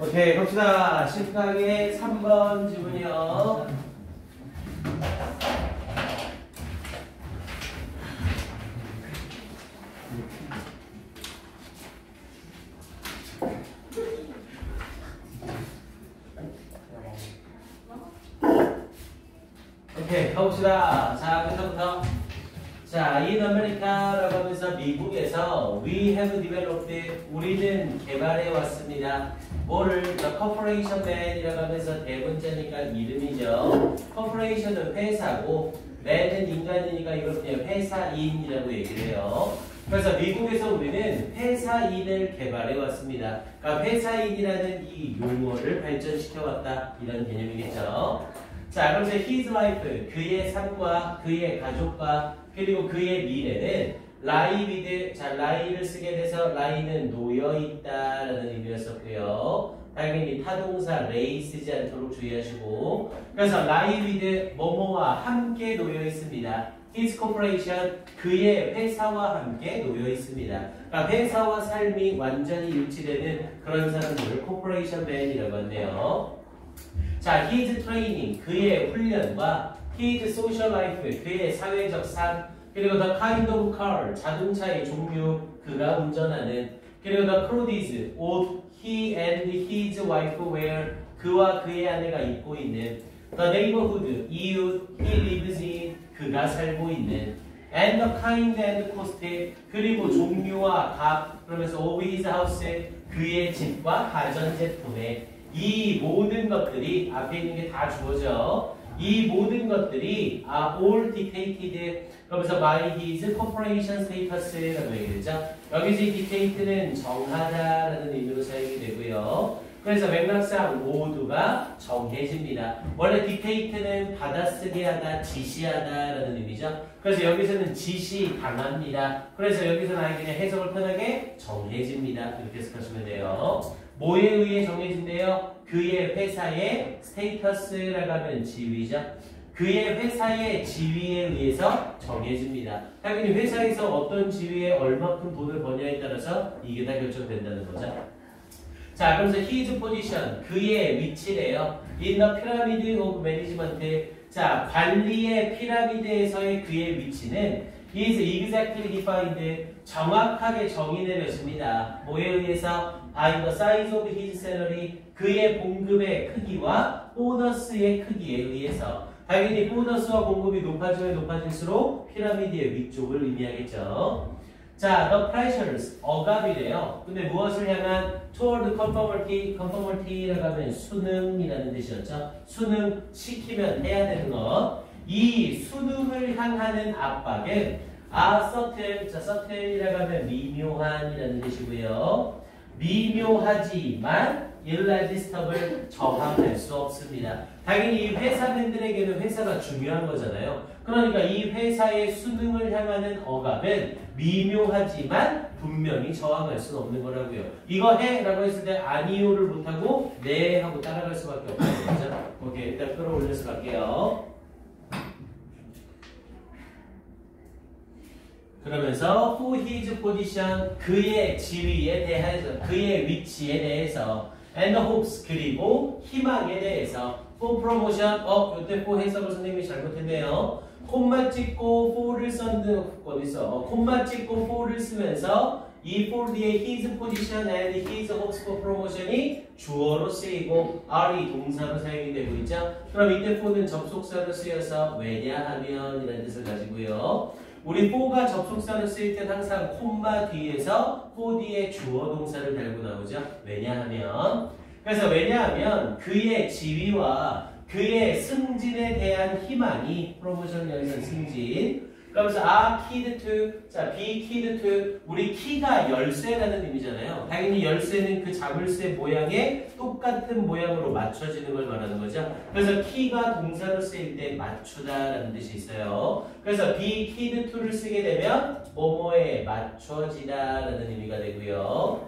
오케이, 갑시다. 10강의 3번 지문이요. 오케이, 가봅시다. 자, 그때부터. 자, in America라고 하면서 미국에서 we have developed, 우리는 개발해 왔습니다. 뭐를? The corporation man이라고 하면서 대문자니까 이름이죠. corporation은 회사고, man은 인간이니까 이걸 그냥 회사인이라고 얘기를 해요. 그래서 미국에서 우리는 회사인을 개발해 왔습니다. 그러니까 회사인이라는 이 용어를 발전시켜 왔다, 이런 개념이겠죠. 자, 그럼 이제 his life, 그의 삶과 그의 가족과 그리고 그의 미래는 lie with, 자, lie를 쓰게 돼서 lie는 놓여있다라는 의미였었고요. 당연히 타동사 lay 쓰지 않도록 주의하시고, 그래서 lie with 뭐뭐와 함께 놓여있습니다. his corporation, 그의 회사와 함께 놓여있습니다. 그러니까 회사와 삶이 완전히 일치되는 그런 사람들을 corporation man이라고 한대요. 자, his training, 그의 훈련과 his social life, 그의 사회적 삶, 그리고 the kind of car, 자동차의 종류, 그가 운전하는, 그리고 the clothes, 옷, he and his wife wear, 그와 그의 아내가 입고 있는, the neighborhood, 이웃, he lives in, 그가 살고 있는, and the kind and cost, 그리고 종류와 값, 그러면서 of his house, 그의 집과 가전제품에, 이 모든 것들이 앞에 있는 게 다 주어져. 이 모든 것들이 all dictated, 그러면서 by his corporation status라고 얘기했죠. 여기서 dictate는 정하다라는 의미로 사용이 되고요. 그래서 맥락상 모두가 정해집니다. 원래 dictate는 받아쓰게 하다, 지시하다라는 의미죠. 그래서 여기서는 지시 당합니다. 그래서 여기서는 아예 그냥 해석을 편하게 정해집니다. 이렇게 해석하시면 돼요. 뭐에 의해 정해진대요? 그의 회사의 스테이터스라고 하면 지위죠. 그의 회사의 지위에 의해서 정해집니다. 당연히 회사에서 어떤 지위에 얼마큼 돈을 버냐에 따라서 이게 다 결정된다는 거죠. 자, 그러면서 his position, 그의 위치래요. in the pyramid of management, 자, 관리의 피라미드에서의 그의 위치는 is exactly defined, 정확하게 정의 내렸습니다. 뭐에 의해서? by the size of his salary, 그의 봉급의 크기와 보너스의 크기에 의해서. 당연히 보너스와 봉급이 높아지면 높아질수록 피라미드의 위쪽을 의미하겠죠. 자, the pressures, 억압이래요. 근데 무엇을 향한? toward conformity, conformity라고 하면 수능이라는 뜻이었죠. 수능, 시키면 해야 되는 것. 이 수능을 향하는 압박은 certain, 자, certain이라고 하면 미묘한이라는 뜻이고요. 미묘하지만 irresistible, 저항할 수 없습니다. 당연히 이 회사분들에게는 회사가 중요한 거잖아요. 그러니까 이 회사의 수능을 향하는 억압은 미묘하지만 분명히 저항할 수는 없는 거라고요. 이거 해! 라고 했을 때 아니요를 못하고 네 하고 따라갈 수밖에 없는 거죠. 오케이, 일단 끌어올려서 갈게요. 그러면서 who his position, 그의 지위에 대해서, 그의 위치에 대해서, and hopes, 그리고 희망에 대해서, for promotion, 요때 for 해석을 선생님이 잘못했네요. 콤마 찍고 for를 썼는 어디서? 콤마 찍고 for를 쓰면서 이 for 뒤에 his position and his hopes for promotion이 주어로 쓰이고 re이 동사로 사용이 되고 있죠. 그럼 이때 for는 접속사로 쓰여서 왜냐하면 이라는 뜻을 가지고요. 우리 for가 접속사로 쓰일 땐 항상 콤마 뒤에서 for 뒤에 주어 동사를 달고 나오죠. 왜냐하면. 그래서 왜냐하면 그의 지위와 그의 승진에 대한 희망이, 프로모션 여기서 승진. 그러면서 keyed to, 자, be keyed to, 우리 키가 열쇠라는 의미잖아요. 당연히 열쇠는 그 자물쇠 모양에 똑같은 모양으로 맞춰지는 걸 말하는 거죠. 그래서 키가 동사로 쓰일 때 맞추다라는 뜻이 있어요. 그래서 be keyed to를 쓰게 되면 뭐뭐에 맞춰지다라는 의미가 되고요.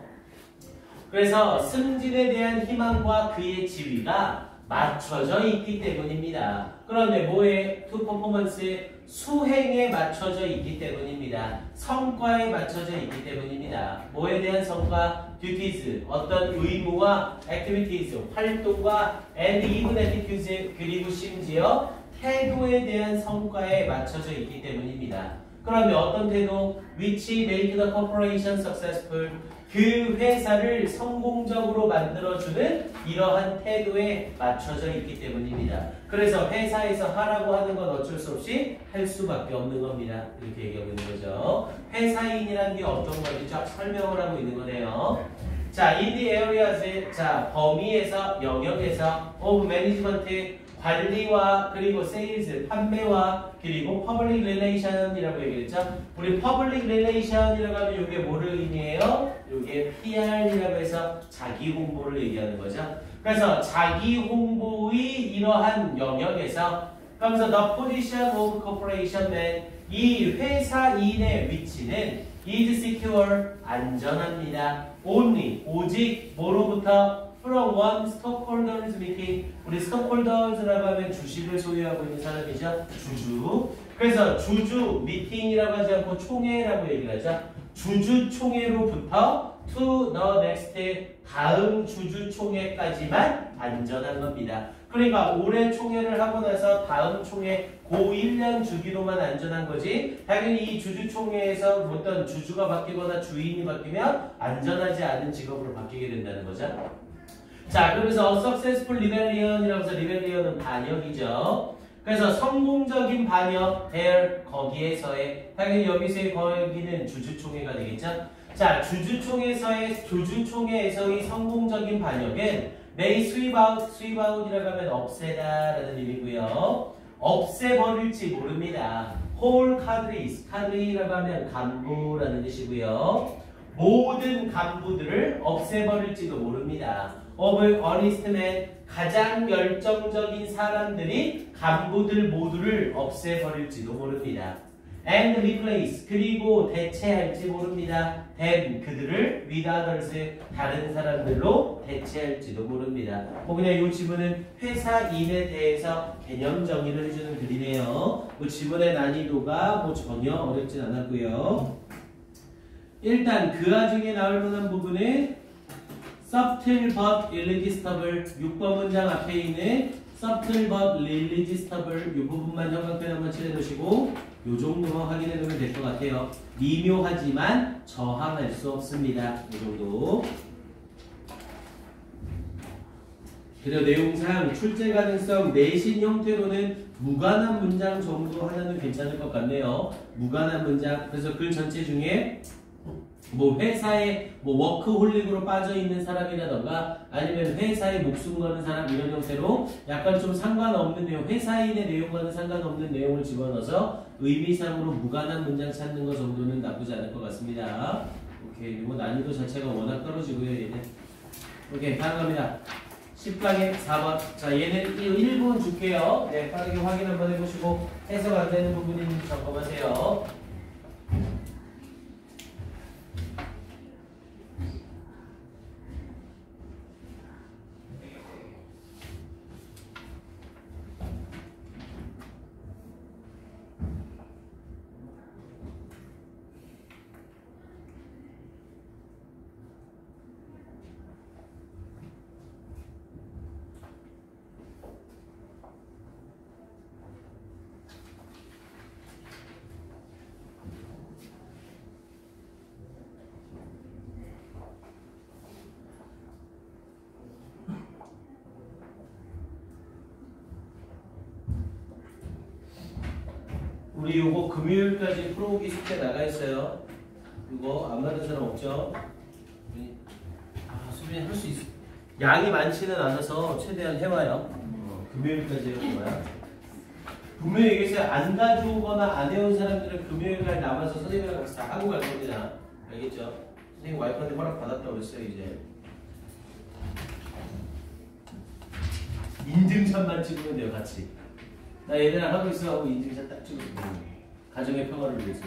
그래서 승진에 대한 희망과 그의 지위가 맞춰져 있기 때문입니다. 그런데 뭐에? to performance, 수행에 맞춰져 있기 때문입니다. 성과에 맞춰져 있기 때문입니다. 뭐에 대한 성과? duties, 어떤 의무와 activities, 활동과 and even attitudes, 그리고 심지어 태도에 대한 성과에 맞춰져 있기 때문입니다. 그러면 어떤 태도? which make the corporation successful, 그 회사를 성공적으로 만들어주는 이러한 태도에 맞춰져 있기 때문입니다. 그래서 회사에서 하라고 하는 건 어쩔 수 없이 할 수밖에 없는 겁니다. 이렇게 얘기하고 있는 거죠. 회사인이라는 게 어떤 건지 쫙 설명을 하고 있는 거네요. 자, in the areas, 자, 범위에서, 영역에서 of management, 관리와 그리고 sales, 판매와 그리고 public relation이라고 얘기했죠. 우리 public relation이라고 하면 이게 뭐를 의미해요? 이게 PR이라고 해서 자기 홍보를 얘기하는 거죠. 그래서 자기 홍보의 이러한 영역에서 그러면서 the position of corporation man, 이 회사인의 위치는 is secure, 안전합니다. only, 오직 뭐로부터? from one stockholders meeting, 우리 stockholders라고 하면 주식을 소유하고 있는 사람이죠. 주주. 그래서 주주 미팅이라고 하지 않고 총회라고 얘기를 하죠. 주주 총회로부터 to the next, 다음 주주 총회까지만 안전한 겁니다. 그러니까 올해 총회를 하고 나서 다음 총회 고 1년 주기로만 안전한 거지, 당연히 이 주주 총회에서 어떤 주주가 바뀌거나 주인이 바뀌면 안전하지 않은 직업으로 바뀌게 된다는 거죠. 자, 그러면서 successful rebellion이라고 해서 rebellion은 반역이죠. 그래서 성공적인 반역, there, 거기에서의, 당연히 여기서의 거기는 주주총회가 되겠죠. 자, 주주총회에서의 성공적인 반역은 may sweep out이라고 하면 없애다 라는 의미고요. 없애버릴지 모릅니다. whole cadre라고 하면 간부라는 뜻이고요. 모든 간부들을 없애버릴지도 모릅니다. of honest men, 가장 열정적인 사람들이 간부들 모두를 없애버릴지도 모릅니다. and replace, 그리고 대체할지 모릅니다. them, 그들을 with others, 다른 사람들로 대체할지도 모릅니다. 뭐 그냥 이 지문은 회사인에 대해서 개념 정의를 해주는 글이네요. 그 지문의 난이도가 뭐 전혀 어렵진 않았고요. 일단 그 와중에 나올 만한 부분은 subtle but irresistible, 6번 문장 앞에 있는 subtle but irresistible 이 부분만 형광펜 한번 칠해놓으시고 이 정도만 확인해 놓으면 될 것 같아요. 미묘하지만 저항할 수 없습니다. 이 정도. 그리고 내용상 출제 가능성 내신 형태로는 무관한 문장 정도 하나는 괜찮을 것 같네요. 무관한 문장. 그래서 글 전체 중에 뭐 회사에 뭐 워크홀릭으로 빠져 있는 사람이라던가 아니면 회사에 목숨 거는 사람 이런 형태로 약간 좀 상관없는 내용, 회사인의 내용과는 상관없는 내용을 집어넣어서 의미상으로 무관한 문장 찾는 것 정도는 나쁘지 않을 것 같습니다. 오케이, 뭐 난이도 자체가 워낙 떨어지고요, 얘는. 오케이, 다음 갑니다. 10강의 4번. 자, 얘는 1분 줄게요. 네, 빠르게 확인 한번 해보시고 해석 안 되는 부분이 있는지 점검하세요. 우리 요거 금요일까지 풀어오기 숙제 나가 있어요. 이거 안 받은 사람 없죠? 아, 수빈이 할 수 있어. 양이 많지는 않아서 최대한 해와요. 금요일까지 해올 거야. 분명히 얘기했어요. 안 가져오거나 안 해온 사람들은 금요일날 남아서 선생님이랑 같이 다 하고 갈 겁니다. 알겠죠? 선생님 와이프한테 허락 받았다고 그랬어요, 이제. 인증샷만 찍으면 돼요, 같이. 나 얘네랑 하고 있어 하고 인증샷 딱 찍어주고 가정의 평화를 위해서.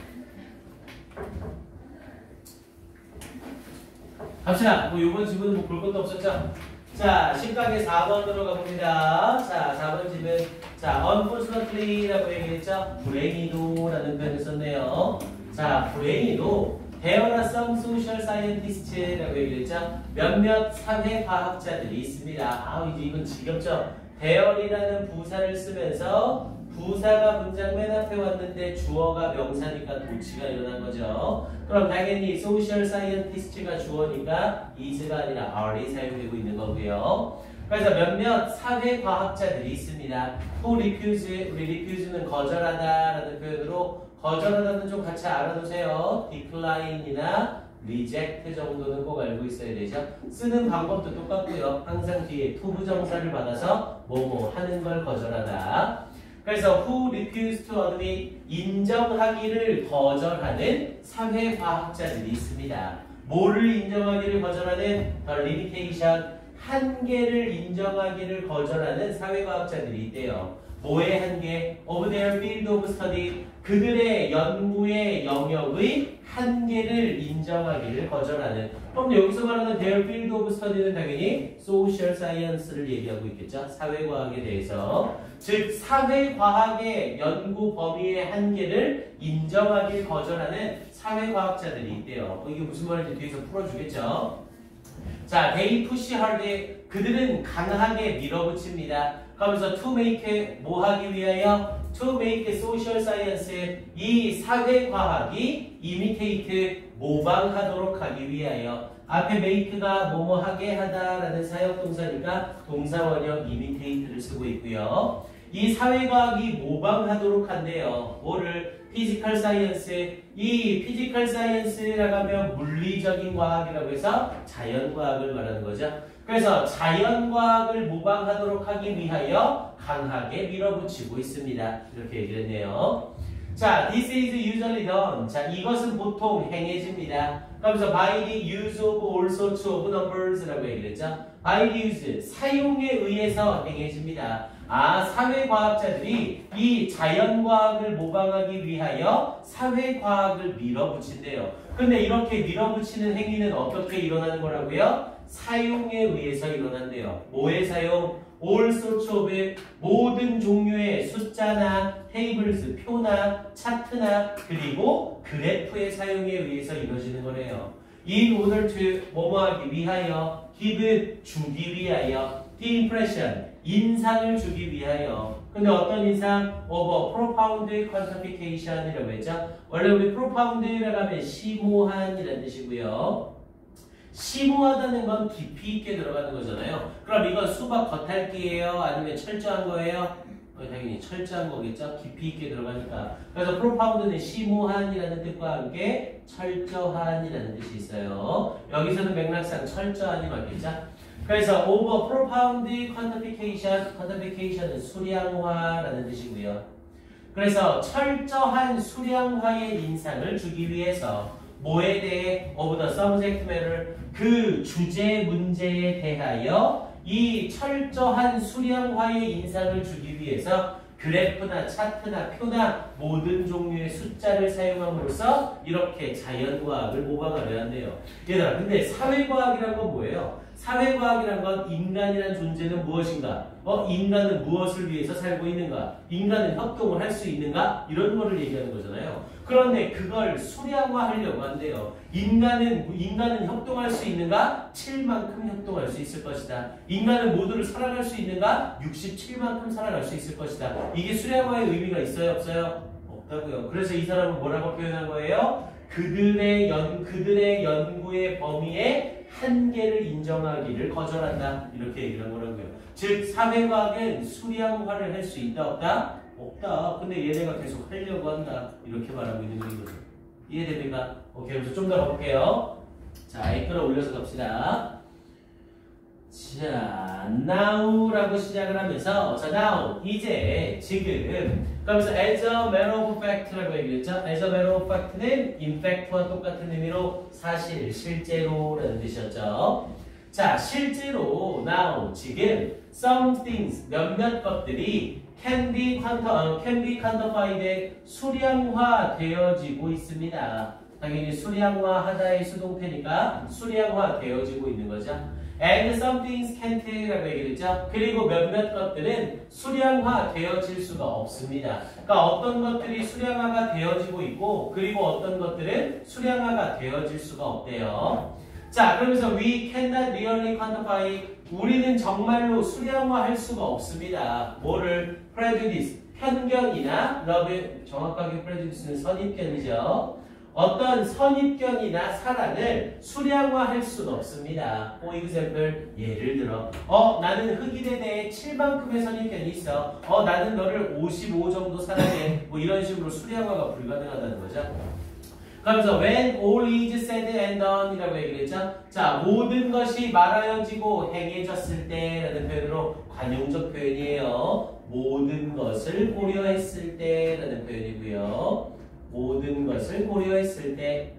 갑시다. 뭐 요번 집은 뭐 볼 것도 없었죠? 자, 10강의 4번으로 가봅니다. 자, 4번 집은 자, unfortunately라고 얘기했죠? 불행히도 라는 표현을 썼네요. 자, 불행히도 There are some social scientists라고 얘기했죠. 몇몇 사회과학자들이 있습니다. 아, 이제 이건 지겹죠. There이라는 부사를 쓰면서 부사가 문장 맨 앞에 왔는데 주어가 명사니까 도치가 일어난 거죠. 그럼 당연히 social scientist가 주어니까 is가 아니라 are이 사용되고 있는 거고요. 그래서 몇몇 사회과학자들이 있습니다. who refuse, 우리 refuse는 거절하다라는 표현으로 거절하다는 좀 같이 알아두세요. decline이나 reject 정도는 꼭 알고 있어야 되죠. 쓰는 방법도 똑같고요. 항상 뒤에 to 부정사를 받아서 뭐뭐 하는 걸 거절하다. 그래서 who refuse to admit, 인정하기를 거절하는 사회과학자들이 있습니다. 뭐를 인정하기를 거절하는 the limitation, 한계를 인정하기를 거절하는 사회과학자들이 있대요. 뭐의 한계? of their field of study, 그들의 연구의 영역의 한계를 인정하기를 거절하는. 그럼 여기서 말하는 their field of study는 당연히 social science를 얘기하고 있겠죠. 사회과학에 대해서. 즉 사회과학의 연구 범위의 한계를 인정하길 거절하는 사회과학자들이 있대요. 이게 무슨 말인지 뒤에서 풀어주겠죠. 자, they push hard, 그들은 강하게 밀어붙입니다. 그러면서 to make, 뭐 하기 위하여? to make social science, 이 사회과학이 imitate, 모방하도록 하기 위하여. 앞에 make가 뭐뭐 하게 하다라는 사역동사니까 동사원형 imitate를 쓰고 있고요. 이 사회과학이 모방하도록 한대요. 뭐를? physical science, 이 physical science라고 하면 물리적인 과학이라고 해서 자연과학을 말하는 거죠. 그래서 자연과학을 모방하도록 하기 위하여 강하게 밀어붙이고 있습니다. 이렇게 얘기를 했네요. 자, this is usually done. 자, 이것은 보통 행해집니다. 그러면서 by the use of all sorts of numbers라고 얘기를 했죠. by the use, 사용에 의해서 행해집니다. 아, 사회과학자들이 이 자연과학을 모방하기 위하여 사회과학을 밀어붙인대요. 근데 이렇게 밀어붙이는 행위는 어떻게 일어나는 거라고요? 사용에 의해서 일어난대요. 뭐의 사용? all sorts of, 모든 종류의 숫자나 tables, 표나 차트나 그리고 그래프의 사용에 의해서 이루어지는 거래요. in order to, 뭐뭐 하기 위하여, give, 주기 위하여, the impression, 인상을 주기 위하여. 근데 어떤 인상? of profound quantification이라고 했죠. 원래 우리 profound라고 하면 심오한이라는 뜻이고요. 심오하다는 건 깊이 있게 들어가는 거잖아요. 그럼 이건 수박 겉핥기예요? 아니면 철저한 거예요? 당연히 철저한 거겠죠? 깊이 있게 들어가니까. 그래서 profound는 심오한이라는 뜻과 함께 철저한이라는 뜻이 있어요. 여기서는 맥락상 철저한이 맞겠죠? 그래서 over profound quantification, quantification은 수량화라는 뜻이고요. 그래서 철저한 수량화의 인상을 주기 위해서 뭐에 대해 of the subject matter, 그 주제 문제에 대하여 이 철저한 수량화의 인상을 주기 위해서 그래프나 차트나 표나 모든 종류의 숫자를 사용함으로써 이렇게 자연과학을 모방하려 한대요. 얘들아, 근데 사회과학이란 건 뭐예요? 사회과학이란 건 인간이란 존재는 무엇인가? 인간은 무엇을 위해서 살고 있는가? 인간은 협동을 할 수 있는가? 이런 거를 얘기하는 거잖아요. 그런데 그걸 수량화하려고 한대요. 인간은 협동할 수 있는가? 7만큼 협동할 수 있을 것이다. 인간은 모두를 사랑할 수 있는가? 67만큼 사랑할 수 있을 것이다. 이게 수량화의 의미가 있어요? 없어요? 없다고요. 그래서 이 사람은 뭐라고 표현한 거예요? 그들의 연구의 범위에 한계를 인정하기를 거절한다. 이렇게 얘기를 한 거라고요. 즉 사회과학은 수량화를 할 수 있다 없다? 없다. 근데 얘네가 계속 하려고 한다. 이렇게 말하고 있는 거죠. 이해됩니까? 오케이. 그래서 좀 더 가볼게요. 자, 끌어올려서 갑시다. 자, now라고 시작을 하면서 자, now, 이제, 지금 그러면서 as a matter of fact라고 얘기했죠. as a matter of fact는 in fact와 똑같은 의미로 사실, 실제로라는 뜻이었죠. 자, 실제로 now, 지금 some things, 몇몇 것들이 can be quantified, 수량화되어지고 있습니다. 당연히 수량화하다의 수동태니까 수량화 되어지고 있는 거죠. And some things can't라고 얘기를 했죠. 그리고 몇몇 것들은 수량화 되어질 수가 없습니다. 그러니까 어떤 것들이 수량화가 되어지고 있고 그리고 어떤 것들은 수량화가 되어질 수가 없대요. 자, 그러면서 we cannot really quantify. 우리는 정말로 수량화할 수가 없습니다. 뭐를? prejudice, 편견이나 love, 정확하게 prejudice는 선입견이죠. 어떤 선입견이나 사랑을 수량화할 수는 없습니다. For example, 예를 들어 나는 흑인에 대해 7만큼의 선입견이 있어. 나는 너를 55 정도 사랑해. 뭐 이런 식으로 수량화가 불가능하다는 거죠. 그러면서 when all is said and done 이라고 얘기를 했죠. 자, 모든 것이 말하여지고 행해졌을 때 라는 표현으로 관용적 표현이에요. 모든 것을 고려했을 때 라는 표현이고요. 모든 것을 고려했을 때.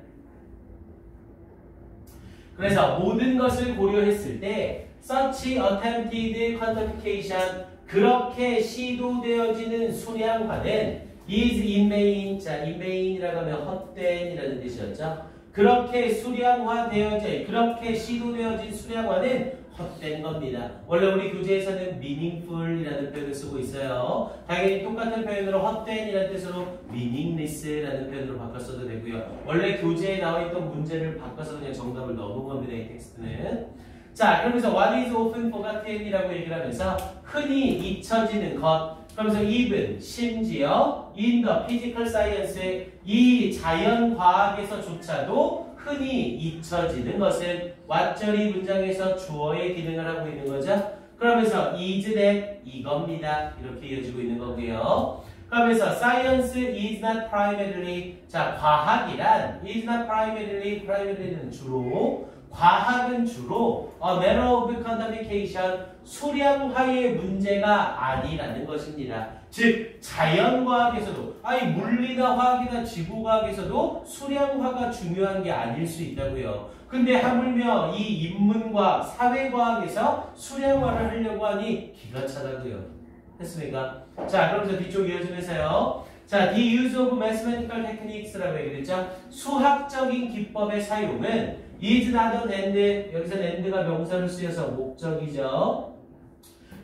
그래서 모든 것을 고려했을 때 such attempted quantification 그렇게 시도되어지는 수량화는 is in vain. 자, in vain이라고 하면 헛된이라는 뜻이었죠. 그렇게 수량화되어져 그렇게 시도되어진 수량화는 헛된 겁니다. 원래 우리 교재에서는 meaningful이라는 표현을 쓰고 있어요. 당연히 똑같은 표현으로 헛된이라는 뜻으로 meaningless라는 표현으로 바꿔 써도 되고요. 원래 교재에 나와 있던 문제를 바꿔서 그냥 정답을 넣은 겁니다. 이 텍스트는. 자, 그러면서 what is often forgotten이라고 얘기를 하면서 흔히 잊혀지는 것. 그러면서 even 심지어 in the physical science 이 자연과학에서조차도 흔히 잊혀지는 것은 왓절이 문장에서 주어의 기능을 하고 있는 거죠. 그러면서 is that 이겁니다. 이렇게 이어지고 있는 거고요. 그러면서 science is not primarily 자 과학이란 is not primary는 주로 과학은 주로 a matter of quantification 수량화의 문제가 아니라는 것입니다. 즉 자연과학에서도 아니 물리나 화학이나 지구과학에서도 수량화가 중요한 게 아닐 수 있다고요. 근데 하물며 이 인문과학, 사회과학에서 수량화를 하려고 하니 기가 차다고요. 됐습니까? 자, 그러면서 뒤쪽 이어지면서요. 자, the use of mathematical techniques라고 얘기했죠. 수학적인 기법의 사용은 is not an end. 여기서 and가 명사를 쓰여서 목적이죠.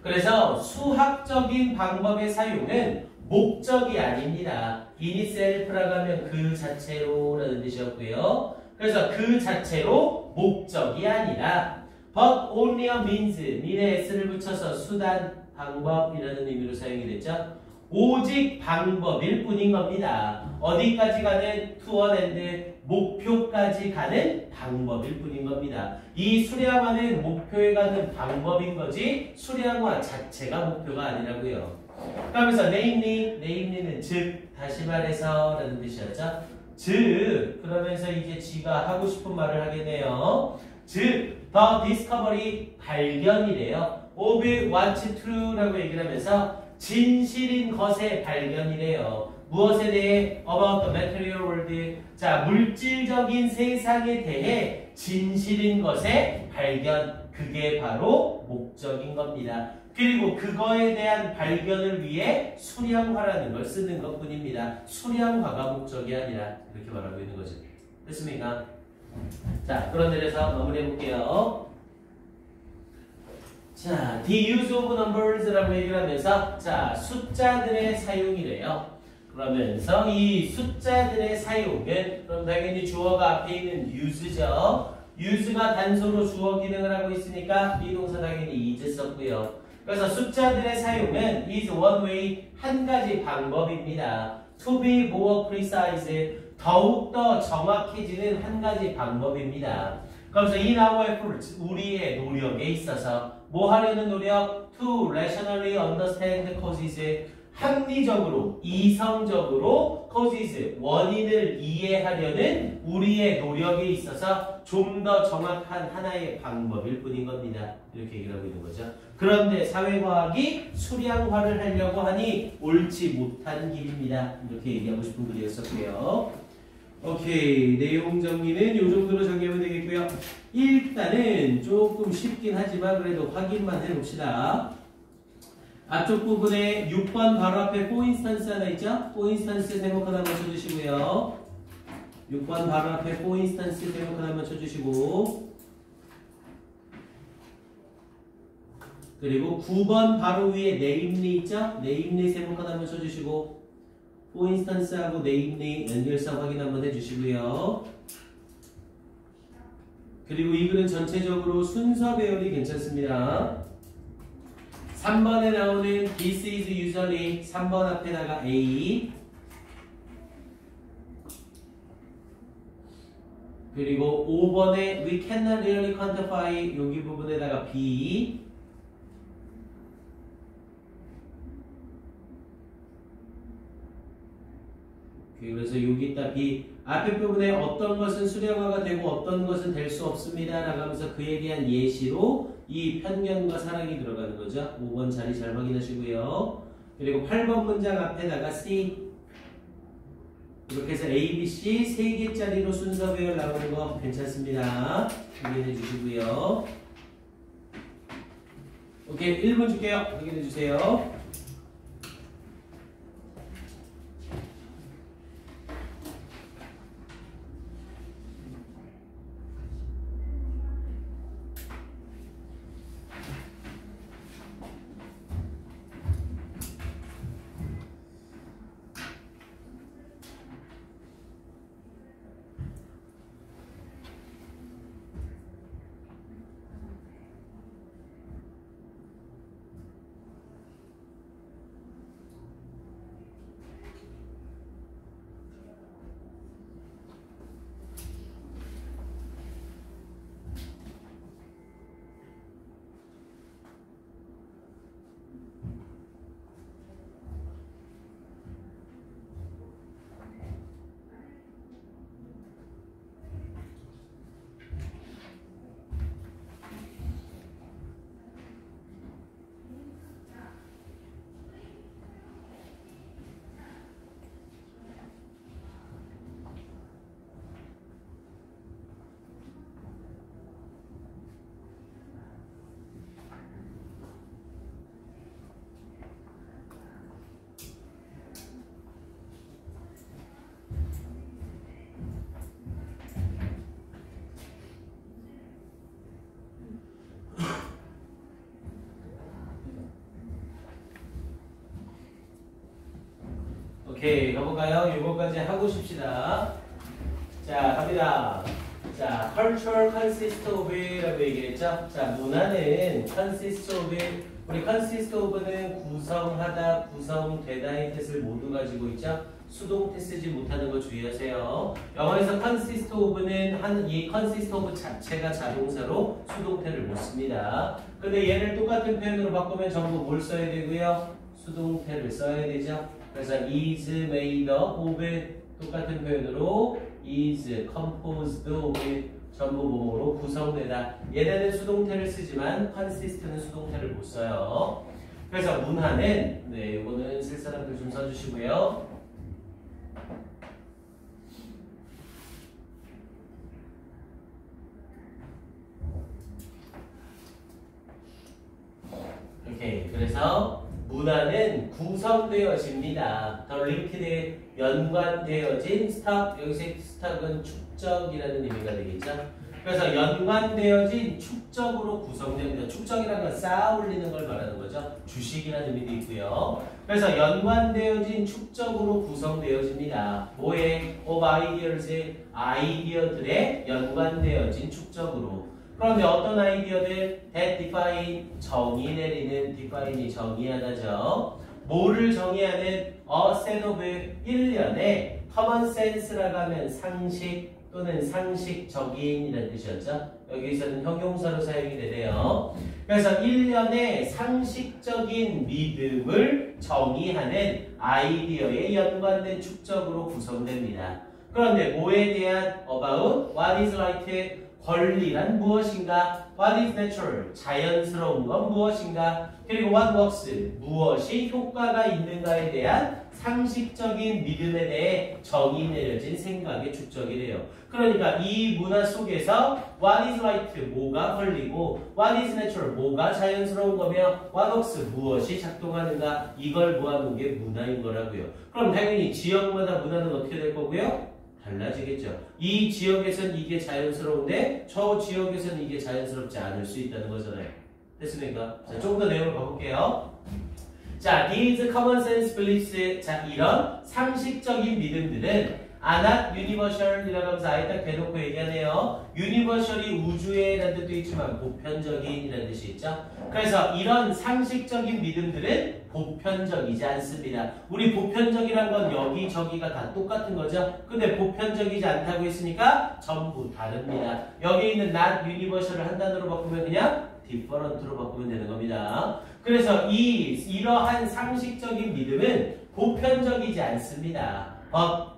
그래서 수학적인 방법의 사용은 목적이 아닙니다. in itself라고 하면 그 자체로라는 뜻이었고요. 그래서 그 자체로 목적이 아니라 but only a means, mean에 s를 붙여서 수단, 방법이라는 의미로 사용이 됐죠. 오직 방법일 뿐인 겁니다. 어디까지 가는 to an end, 목표까지 가는 방법일 뿐인 겁니다. 이 수량화는 목표에 가는 방법인 거지 수량화 자체가 목표가 아니라고요. 그러면서 namely는 즉, 다시 말해서 라는 뜻이었죠. 즉, 그러면서 이제 지가 하고 싶은 말을 하겠네요. 즉, the discovery, 발견이래요. of what's true라고 얘기를 하면서 진실인 것의 발견이래요. 무엇에 대해? About the material world. 자, 물질적인 세상에 대해 진실인 것의 발견. 그게 바로 목적인 겁니다. 그리고 그거에 대한 발견을 위해 수량화라는 걸 쓰는 것 뿐입니다. 수량화가 목적이 아니라 이렇게 말하고 있는 거죠. 됐습니까? 자, 그런 데에서 마무리해 볼게요. 자, the use of numbers라고 얘기를 하면서 자, 숫자들의 사용이래요. 그러면서 이 숫자들의 사용은 그럼 당연히 주어가 앞에 있는 use죠. use가 단소로 주어 기능을 하고 있으니까 비동사 당연히 is 썼고요. 그래서 숫자들의 사용은 is one way, 한 가지 방법입니다. to be more precise, 더욱더 정확해지는 한 가지 방법입니다. 그래서 in our effort, 우리의 노력에 있어서 뭐 하려는 노력? to rationally understand causes, 합리적으로, 이성적으로 causes, 원인을 이해하려는 우리의 노력에 있어서 좀 더 정확한 하나의 방법일 뿐인 겁니다. 이렇게 얘기를 하고 있는 거죠. 그런데 사회과학이 수량화를 하려고 하니 옳지 못한 길입니다. 이렇게 얘기하고 싶은 글이었었고요. 오케이, 내용 정리는 이 정도로 정리하면 되겠고요. 일단은 조금 쉽긴 하지만 그래도 확인만 해봅시다. 앞쪽 부분에 6번 바로 앞에 for instance 하나 있죠? for instance 제목 하나 맞춰주시고요. 6번 바로 앞에 for instance 세모칸 한번 쳐주시고, 그리고 9번 바로 위에 namely 있죠? namely 세모칸 한번 쳐주시고, for instance하고 namely 연결성 확인 한번 해주시고요. 그리고 이 글은 전체적으로 순서 배열이 괜찮습니다. 3번에 나오는 this is usually 3번 앞에다가 A, 그리고 5번에 we cannot really quantify 여기 부분에다가 B, 그래서 여기 있다 B 앞에 부분에 어떤 것은 수량화가 되고 어떤 것은 될 수 없습니다 라고 하면서 그에 대한 예시로 이 편견과 사랑이 들어가는 거죠. 5번 자리 잘 확인하시고요. 그리고 8번 문장 앞에다가 C, 이렇게 해서 A, B, C 3개짜리로 순서 배열 나오는 거 괜찮습니다. 확인해 주시고요. 오케이, 1분 줄게요. 확인해 주세요. 오케이, 가볼까요? 요거까지 하고 싶시다. 자, 갑니다. 자, cultural consist of라고 얘기했죠? 자, 문화는 consist of, 우리 consist of는 구성하다, 구성되다의 뜻을 모두 가지고 있죠? 수동태 쓰지 못하는 거 주의하세요. 영어에서 consist of는 이 consist of 자체가 자동사로 수동태를 못 씁니다. 근데 얘를 똑같은 표현으로 바꾸면 전부 뭘 써야 되고요? 수동태를 써야 되죠? 그래서 is made of 똑같은 표현으로 is composed of 전부 뭐뭐로 구성되다. 얘네는 수동태를 쓰지만 consist는 수동태를 못 써요. 그래서 문화는 네, 이거는 쓸 사람들 좀 써주시고요. 오케이, 그래서 문화는 구성되어집니다. 더 링크드 연관되어진 스탑, 여기서 스탑은 축적이라는 의미가 되겠죠. 그래서 연관되어진 축적으로 구성됩니다. 축적이라는 건 쌓아 올리는 걸 말하는 거죠. 주식이라는 의미도 있고요. 그래서 연관되어진 축적으로 구성되어집니다. 뭐에? of ideas, 아이디어들의 연관되어진 축적으로. 그런데 어떤 아이디어들? that define, 정의 내리는, define이 정의하다죠. 뭐를 정의하는? a set of, 일련의 common sense라고 하면 상식 또는 상식적인이라는 뜻이었죠. 여기서는 형용사로 사용이 되네요. 그래서 일련의 상식적인 믿음을 정의하는 아이디어에 연관된 축적으로 구성됩니다. 그런데 뭐에 대한 about, what is right, 권리란 무엇인가? What is natural? 자연스러운 건 무엇인가? 그리고 what works? 무엇이 효과가 있는가에 대한 상식적인 믿음에 대해 정의 내려진 생각의 축적이래요. 그러니까 이 문화 속에서 what is right? 뭐가 권리고 what is natural? 뭐가 자연스러운 거며 what works? 무엇이 작동하는가? 이걸 모아놓은 게 문화인 거라고요. 그럼 당연히 지역마다 문화는 어떻게 될 거고요? 달라지겠죠. 이 지역에선 이게 자연스러운데 저 지역에선 이게 자연스럽지 않을 수 있다는 거잖아요. 됐습니까? 자, 조금 더 내용을 봐볼게요. 자, these common sense beliefs. 자, 이런 상식적인 믿음들은 are not universal 이라고 하면서 아예 딱 대놓고 얘기하네요. universal이 우주에 라는 뜻도 있지만 보편적인 이라는 뜻이 있죠. 그래서 이런 상식적인 믿음들은 보편적이지 않습니다. 우리 보편적이란 건 여기저기가 다 똑같은 거죠. 근데 보편적이지 않다고 했으니까 전부 다릅니다. 여기 있는 not universal을 한 단어로 바꾸면 그냥 different로 바꾸면 되는 겁니다. 그래서 이러한 상식적인 믿음은 보편적이지 않습니다.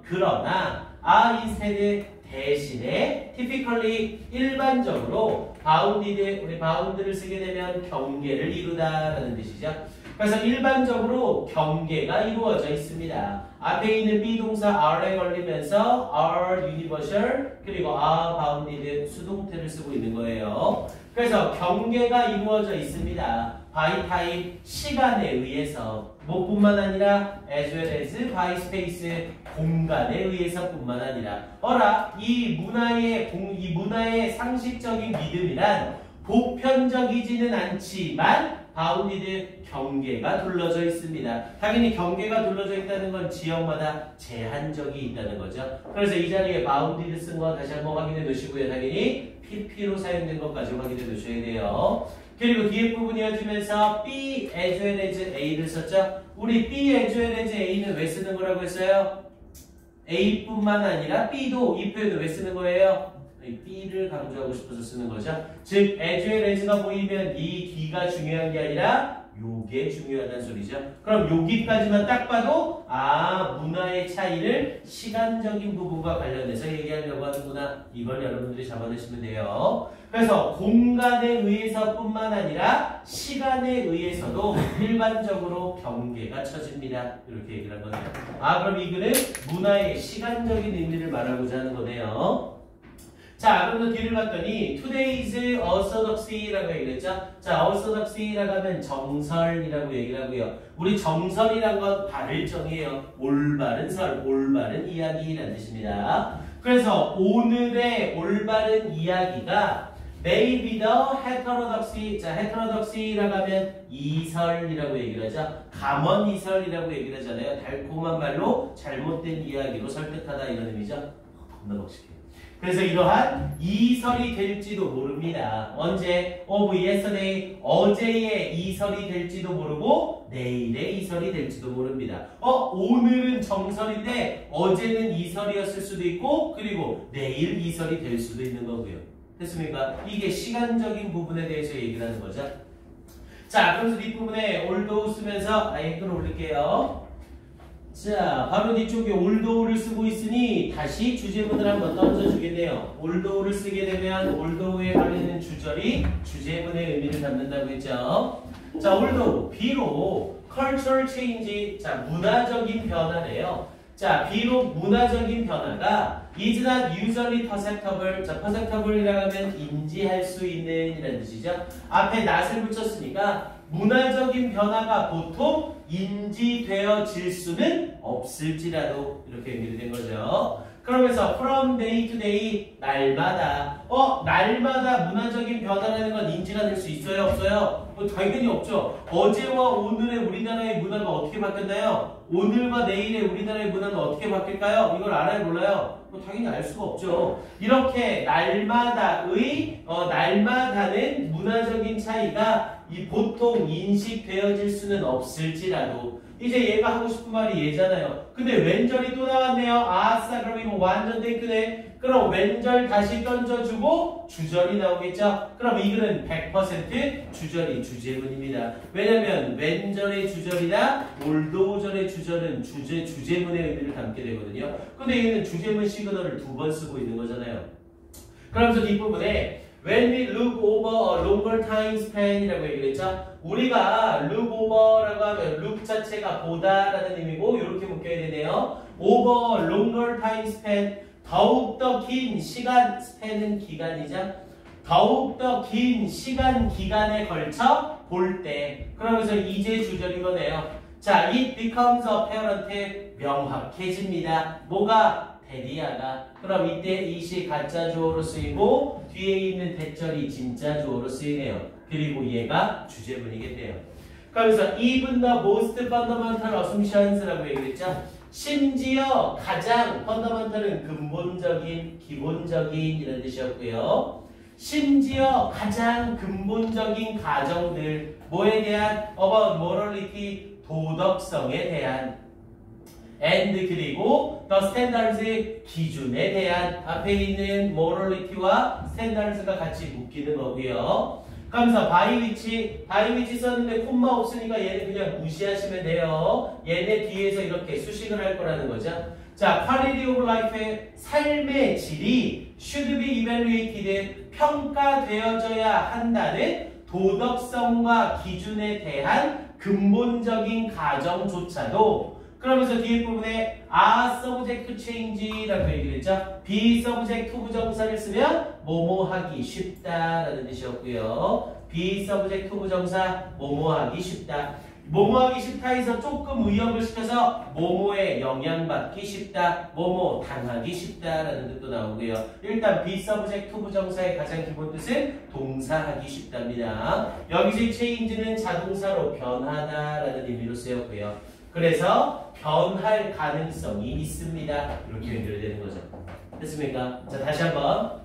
그러나 instead 대신에 typically 일반적으로 bounded 우리 bound를 쓰게 되면 경계를 이루다라는 뜻이죠. 그래서 일반적으로 경계가 이루어져 있습니다. 앞에 있는 비동사 are에 걸리면서 are universal 그리고 are bounded 수동태를 쓰고 있는 거예요. 그래서 경계가 이루어져 있습니다. by time 시간에 의해서 뭐뿐만 아니라 as well as by space 공간에 의해서뿐만 아니라 이 문화의 상식적인 믿음이란 보편적이지는 않지만 바운디드 경계가 둘러져 있습니다. 당연히 경계가 둘러져 있다는 건 지역마다 제한적이 있다는 거죠. 그래서 이 자리에 바운디드 쓴 거 다시 한번 확인해 놓으시고요. 당연히 PP로 사용된 것까지 확인해 놓으셔야 돼요. 그리고 뒤에 부분 이어지면서 B as well as A를 썼죠. 우리 B as well as A는 왜 쓰는 거라고 했어요? A뿐만 아니라 B도 이 표현을 왜 쓰는 거예요? B를 강조하고 싶어서 쓰는 거죠. 즉 as well as가 보이면 이 D가 중요한 게 아니라 요게 중요하다는 소리죠. 그럼 여기까지만 딱 봐도 문화의 차이를 시간적인 부분과 관련해서 얘기하려고 하는구나. 이걸 여러분들이 잡아내시면 돼요. 그래서 공간에 의해서뿐만 아니라 시간에 의해서도 일반적으로 경계가 쳐집니다. 이렇게 얘기를 한 거네요. 그럼 이거는 문화의 시간적인 의미를 말하고자 하는 거네요. 자, 그럼 뒤를 봤더니 today's orthodoxy라고 얘기를 했죠. 자, orthodoxy라고 하면 정설이라고 얘기를 하고요. 우리 정설이란 건 발을정이에요. 올바른 설, 올바른 이야기라는 뜻입니다. 그래서 오늘의 올바른 이야기가 may be the heterodoxy. 자, heterodoxy라고 하면 이설이라고 얘기를 하죠. 감언 이설이라고 얘기를 하잖아요. 달콤한 말로 잘못된 이야기로 설득하다 이런 의미죠. 겁나 멋있게. 그래서 이러한 이설이 될지도 모릅니다. 언제? of yesterday, 어제의 이설이 될지도 모르고 내일의 이설이 될지도 모릅니다. 오늘은 정설인데 어제는 이설이었을 수도 있고 그리고 내일 이설이 될 수도 있는 거고요. 됐습니까? 이게 시간적인 부분에 대해서 얘기를 하는 거죠. 자, 그래서 뒷부분에 although 쓰면서 끌어올릴게요. 자, 바로 뒤쪽에 oldough를 쓰고 있으니 다시 주제문을 한번 던져주겠네요. oldough를 쓰게 되면 oldough에 걸리는 주절이 주제문의 의미를 담는다고 했죠. 자, although, 비록 cultural change, 자, 문화적인 변화래요. 자, 비록 문화적인 변화가 is not usually perceptible. 자, perceptible이라고 하면 인지할 수 있는 이라는 뜻이죠. 앞에 not을 붙였으니까 문화적인 변화가 보통 인지되어질 수는 없을지라도 이렇게 연결된 거죠. 그러면서 from day to day 날마다 날마다 문화적인 변화라는 건 인지가 될 수 있어요? 없어요? 당연히 없죠. 어제와 오늘의 우리나라의 문화가 어떻게 바뀌었나요? 오늘과 내일의 우리나라의 문화가 어떻게 바뀔까요? 이걸 알아요? 몰라요? 당연히 알 수가 없죠. 이렇게 날마다는 문화적인 차이가 보통 인식되어질 수는 없을지라도 이제 얘가 하고 싶은 말이 얘잖아요. 근데 왼절이 또 나왔네요. 아싸, 그럼 이거 완전 땡크네. 그럼 왼절 다시 던져주고 주절이 나오겠죠? 그럼 이거는 100% 주절이 주제문입니다. 왜냐면 왼절의 주절이나 올도절의 주절은 주제문의 의미를 담게 되거든요. 근데 얘는 주제문 시그널을 2번 쓰고 있는 거잖아요. 그러면서 뒷부분에 When we look over a longer time span이라고 얘기를 했죠. 우리가 look over라고 하면 look 자체가 보다라는 의미고 이렇게 묶여야 되네요. over longer time span, 더욱더 긴 시간, span은 기간이죠. 더욱더 긴 시간 기간에 걸쳐 볼 때. 그러면서 이제 주절인 거네요. 자, it becomes apparent, 명확해집니다. 뭐가? 데디아가. 그럼 이때 이시 가짜 주어로 쓰이고 뒤에 있는 대절이 진짜 주어로 쓰이네요. 그리고 얘가 주제문이겠네요. 그러면서 even the most fundamental assumptions라고 얘기했죠. 심지어 가장 fundamental은 근본적인, 기본적인 이런 뜻이었고요. 심지어 가장 근본적인 가정들, 뭐에 대한 about morality, 도덕성에 대한 and 그리고 the standards, 기준에 대한 앞에 있는 morality와 standards가 같이 묶이는 거고요. 그러면서 by which 썼는데 콤마 없으니까 얘는 그냥 무시하시면 돼요. 얘네 뒤에서 이렇게 수식을 할 거라는 거죠. 자, quality of life의 삶의 질이 should be evaluated, 평가되어져야 한다는 도덕성과 기준에 대한 근본적인 가정조차도, 그러면서 뒤에 부분에 are subject to change라고 얘기를 했죠. be subject to 부정사를 쓰면 뭐뭐 하기 쉽다라는 뜻이었고요. be subject to 부정사 뭐뭐 하기 쉽다. 뭐뭐 하기 쉽다에서 조금 의역을 시켜서 뭐뭐에 영향받기 쉽다, 뭐뭐 당하기 쉽다라는 뜻도 나오고요. 일단 be subject to 부정사의 가장 기본 뜻은 동사하기 쉽답니다. 여기서 change는 자동사로 변하다라는 의미로 쓰였고요. 그래서 변할 가능성이 있습니다. 이렇게 연결되는 거죠. 됐습니까? 자, 다시 한번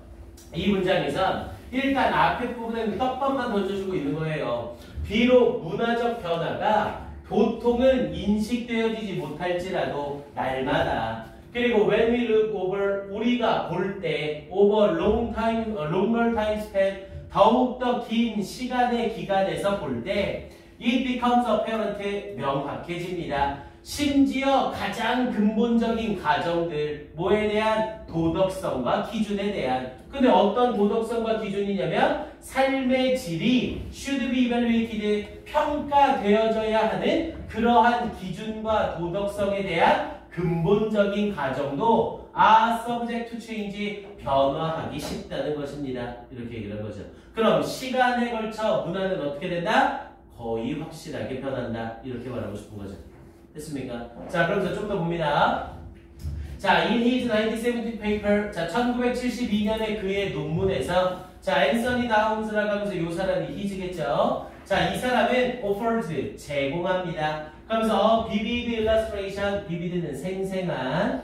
이 문장에서 일단 앞에 부분에는 떡밥만 던져주고 있는 거예요. 비록 문화적 변화가 보통은 인식되어지지 못할지라도 날마다, 그리고 when we look over, 우리가 볼 때 over longer time span, 더욱더 긴 시간의 기간에서 볼 때 it becomes apparent, 명확해집니다. 심지어 가장 근본적인 가정들, 뭐에 대한 도덕성과 기준에 대한. 근데 어떤 도덕성과 기준이냐면 삶의 질이 should be evaluated, 평가되어져야 하는 그러한 기준과 도덕성에 대한 근본적인 가정도 are subject to change, 변화하기 쉽다는 것입니다. 이렇게 얘기를 한 거죠. 그럼 시간에 걸쳐 문화는 어떻게 된다? 거의 확실하게 변한다. 이렇게 말하고 싶은 거죠. 됐습니까? 자, 그러면서 좀 더 봅니다. 자, in his 1970 paper, 자, 1972년에 그의 논문에서, 자, 앤서니 다운스라고 하면서 이 사람이 his겠죠. 자, 이 사람은 offers, 제공합니다. 그러면서 vivid illustration, vivid는 생생한,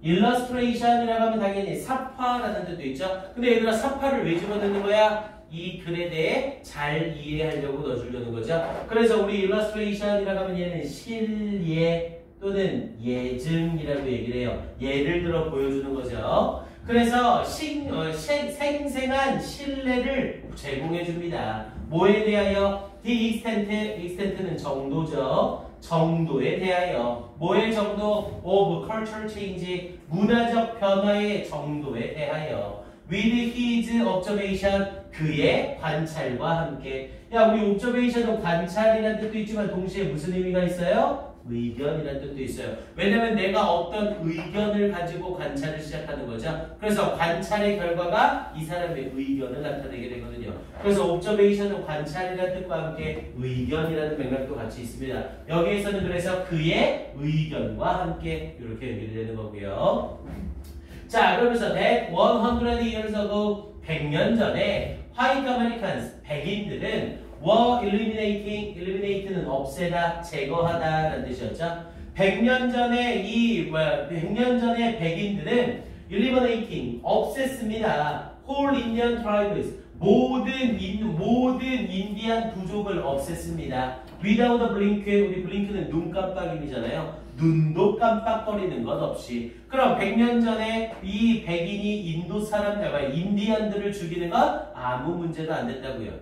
illustration이라고 하면 당연히 사파라는 뜻도 있죠. 근데 얘들아, 사파를 왜 집어넣는 거야? 이 글에 대해 잘 이해하려고 넣어주려는 거죠. 그래서 우리 illustration이라고 하면 얘는 실예 또는 예증이라고 얘기를 해요. 예를 들어 보여주는 거죠. 그래서 생생한 신뢰를 제공해 줍니다. 뭐에 대하여? The extent는 정도죠. 정도에 대하여. 뭐의 정도? Of cultural change, 문화적 변화의 정도에 대하여. With his observation, 그의 관찰과 함께. 야, 우리 observation은 관찰이라는 뜻도 있지만 동시에 무슨 의미가 있어요? 의견이라는 뜻도 있어요. 왜냐면 내가 어떤 의견을 가지고 관찰을 시작하는 거죠. 그래서 관찰의 결과가 이 사람의 의견을 나타내게 되거든요. 그래서 observation은 관찰이라는 뜻과 함께 의견이라는 맥락도 같이 있습니다. 여기에서는 그래서 그의 의견과 함께 이렇게 연결되는 거고요. 자, 그러면서 that 100 years ago, 100년 전에 white Americans, 백인들은 were eliminate는 없애다, 제거하다 라는 뜻이었죠. 100년 전에 100년 전에 백인들은 eliminating, 없앴습니다. whole Indian tribes, 모든 인디안 부족을 없앴습니다. without a blink, 우리 블링크는 눈 깜빡임이잖아요. 눈도 깜빡거리는 것 없이. 그럼 100년 전에 이 백인이 인도 사람들, 인디안들을 죽이는 건 아무 문제도 안 됐다고요.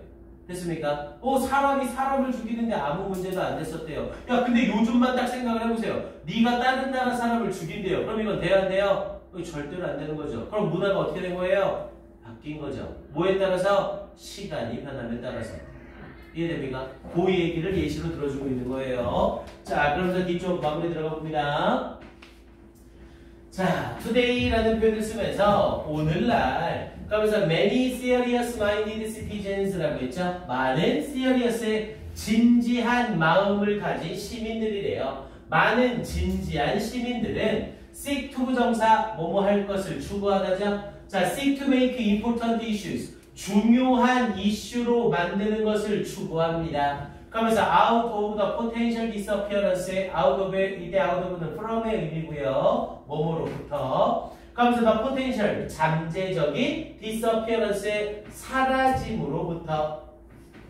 됐습니까? 사람이 사람을 죽이는데 아무 문제도 안 됐었대요. 야, 근데 요즘만 딱 생각을 해보세요. 네가 다른 나라 사람을 죽인대요. 그럼 이건 돼야 안 돼요? 절대로 안 되는 거죠. 그럼 문화가 어떻게 된 거예요? 바뀐 거죠. 뭐에 따라서? 시간이 변함에 따라서. 이해됩니까? 그 얘기를 예시로 들어주고 있는 거예요. 자, 그러면서 뒤쪽 마무리 들어가 봅니다. 자, today라는 표현을 쓰면서 오늘날, 그러면서 many serious-minded citizens라고 했죠. 많은 serious, 진지한 마음을 가진 시민들이래요. 많은 진지한 시민들은 seek to 부정사 뭐뭐 할 것을 추구하다죠. 자, seek to make important issues. 중요한 이슈로 만드는 것을 추구합니다. 그러면서 out of the potential disappearance의 out of의 이때 out of는 from의 의미고요. 뭐뭐로부터. 그러면서 the potential 잠재적인 disappearance의 사라짐으로부터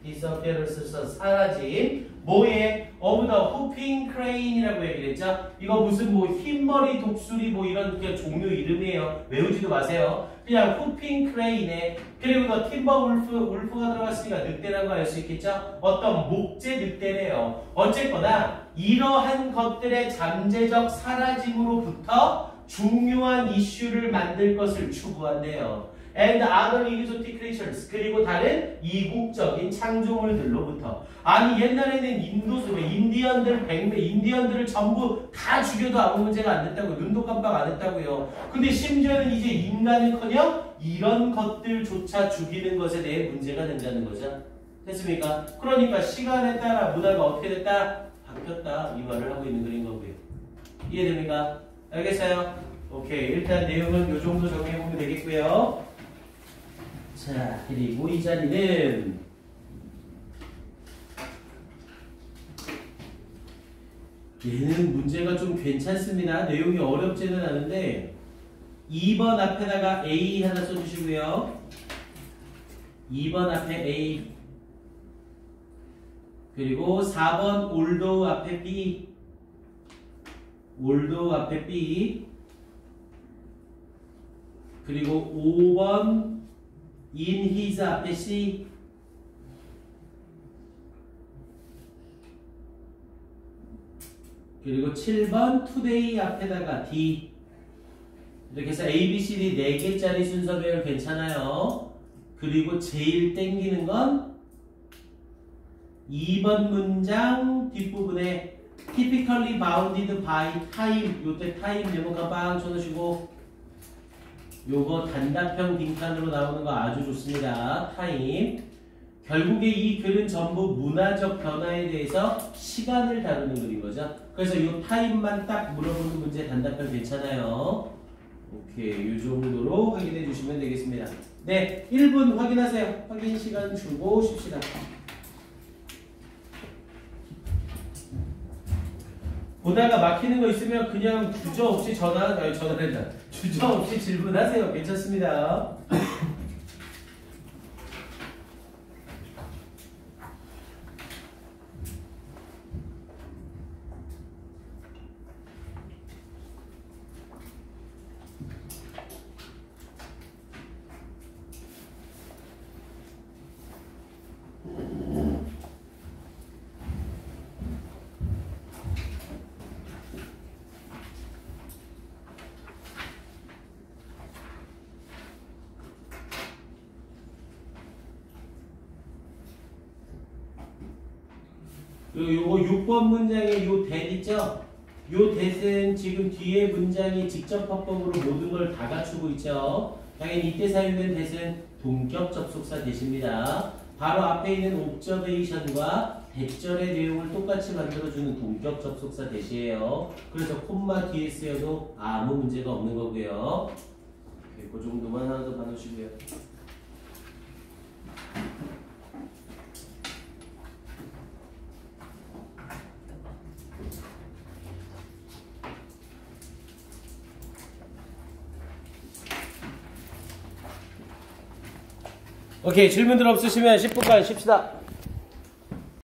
disappearance에서 사라짐 뭐에 of the whooping crane이라고 얘기를 했죠. 이거 무슨 뭐 흰머리 독수리 뭐 이런 그냥 종류 이름이에요. 외우지도 마세요. 그냥 whooping crane에 그리고 더 timber 울프가 들어갔으니까 늑대라고 알 수 있겠죠. 어떤 목재 늑대래요. 어쨌거나 이러한 것들의 잠재적 사라짐으로부터 중요한 이슈를 만들 것을 추구한대요. And other exotic creatures. 그리고 다른 이국적인 창조물들로부터. 아니 옛날에는 인디언들을 전부 다 죽여도 아무 문제가 안 됐다고요. 눈도 깜빡 안 했다고요. 근데 심지어는 이제 인간은커녕 이런 것들조차 죽이는 것에 대해 문제가 된다는 거죠. 됐습니까? 그러니까 시간에 따라 문화가 어떻게 됐다? 바뀌었다. 이 말을 하고 있는 그린 거고요. 이해됩니까? 알겠어요? 오케이. 일단 내용은 이 정도 정리해보면 되겠고요. 자, 그리고 이 자리는 얘는 문제가 좀 괜찮습니다. 내용이 어렵지는 않은데 2번 앞에다가 A 하나 써주시고요. 2번 앞에 A 그리고 4번 올도 앞에 B 올도 앞에 B 그리고 5번 in his 앞에 C 그리고 7번 today 앞에다가 D 이렇게 해서 A, B, C, D 4개짜리 순서 배열 괜찮아요. 그리고 제일 땡기는 건 2번 문장 뒷부분에 typically bounded by time 요때 time 메모가 빵 쳐놓으시고 요거 단답형 빈칸으로 나오는 거 아주 좋습니다. 타임. 결국에 이 글은 전부 문화적 변화에 대해서 시간을 다루는 글인 거죠. 그래서 요 타임만 딱 물어보는 문제 단답형 괜찮아요. 오케이. 요 정도로 확인해 주시면 되겠습니다. 네. 1분 확인하세요. 확인 시간 주고 쉽시다. 보다가 막히는 거 있으면 그냥 주저없이 전화한다. 주저없이 질문하세요. 괜찮습니다. 요거 6번 문장에 요 that 있죠? 요 that은 지금 뒤에 문장이 직접 화법으로 모든 걸 다 갖추고 있죠? 당연히 이때 사용된 that은 동격 접속사 that입니다. 바로 앞에 있는 observation과 대절의 내용을 똑같이 만들어주는 동격 접속사 that이에요. 그래서 콤마 뒤에 쓰여도 아무 문제가 없는 거고요. 그 정도만 하나 더 봐놓으시고요. 오케이. 질문들 없으시면 10분간 쉽시다.